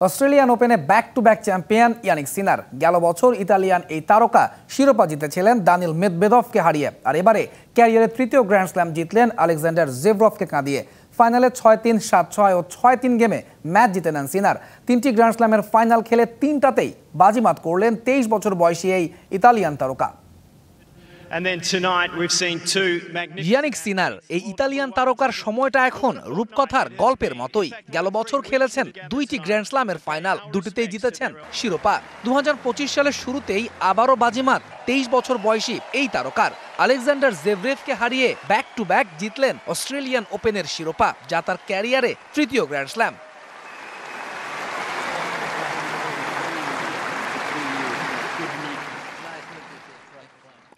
Australian ওপেনে back to back champion Jannik Sinner. গেল বছর ইতালিয়ান এই তারকা শিরোপা জিতেছিলেন দানিল মেদভেদভকে হারিয়ে, আর এবারে ক্যারিয়ারের তৃতীয় গ্র্যান্ড স্ল্যাম জিতলেন আলেকজান্ডার জেভরভকে কাঁদিয়ে। ফাইনালে 6-3, 7-6 ও 6-3 গেমে ম্যাচ জিতে নেন সিনার। তিনটি গ্র্যান্ড স্ল্যামের ফাইনাল খেলে তিনটাতেই বাজিমাত করলেন 23 বছর বয়সী এই ইতালিয়ান তারকা। ইয়ানিক সিনার এই ইতালিয়ান তারকার সময়টা এখন রূপকথার গল্পের মতোই। গেল বছর খেলেছেন দুইটি গ্র্যান্ড স্ল্যামের ফাইনাল, দুটিতেই জিতেছেন শিরোপা। 2025 সালের শুরুতেই আবারও বাজিমাত 23 বছর বয়সী এই তারকার। আলেকজান্ডার জেভরেভকে হারিয়ে ব্যাক টু ব্যাক জিতলেন অস্ট্রেলিয়ান ওপেনের শিরোপা, যা তার ক্যারিয়ারে তৃতীয় গ্র্যান্ড স্ল্যাম।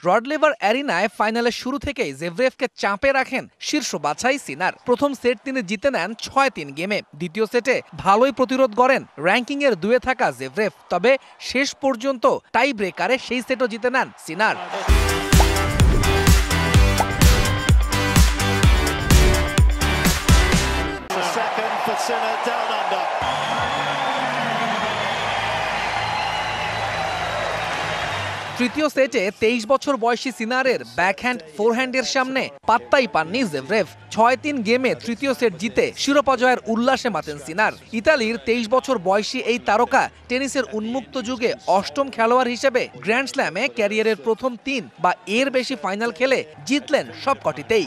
রড লেভার অ্যারিনায় ফাইনালের শুরু থেকেই জেভরেভকে চাপে রাখেন শীর্ষ বাছাই সিনার। প্রথম সেট তিনি জিতে নেন 6-3 গেমে। দ্বিতীয় সেটে ভালোই প্রতিরোধ করেন র্যাঙ্কিংয়ের 2-এ থাকা জেভরেভ, তবে শেষ পর্যন্ত টাই ব্রেকারে সেই সেটও জিতে নেন সিনার। তৃতীয় সেটে 23 বছর বয়সী সিনারের ব্যাকহ্যান্ড ফোরহ্যান্ডের সামনে পাত্তাই পাননি জেভরেভ। 6-3 গেমে তৃতীয় সেট জিতে শিরোপা জয়ের উল্লাসে মাতেন সিনার। ইতালির 23 বছর বয়সী এই তারকা টেনিসের উন্মুক্ত যুগে অষ্টম খেলোয়াড় হিসেবে গ্র্যান্ড স্ল্যামে ক্যারিয়ারের প্রথম 3 বা এর বেশি ফাইনাল খেলে জিতলেন সবকটিতেই।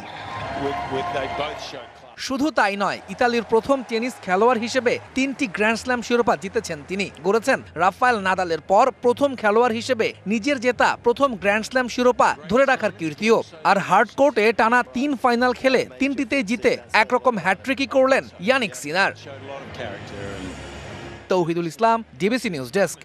শুধু তাই নয়, ইতালির প্রথম টেনিস খেলোয়াড় হিসেবে 3টি গ্র্যান্ড স্ল্যাম শিরোপা জিতেছেন তিনি। গড়েছেন রাফায়েল নাদালের পর প্রথম খেলোয়াড় হিসেবে নিজের জেতা প্রথম গ্র্যান্ড স্ল্যাম শিরোপা ধরে রাখার কীর্তিও। আর হার্ড কোর্টে টানা 3 ফাইনাল খেলে 3টিতেই জিতে একরকম হ্যাট্রিকই করলেন ইয়ানিক সিনার। তৌহিদুল ইসলাম, ডিবিসি নিউজ ডেস্ক।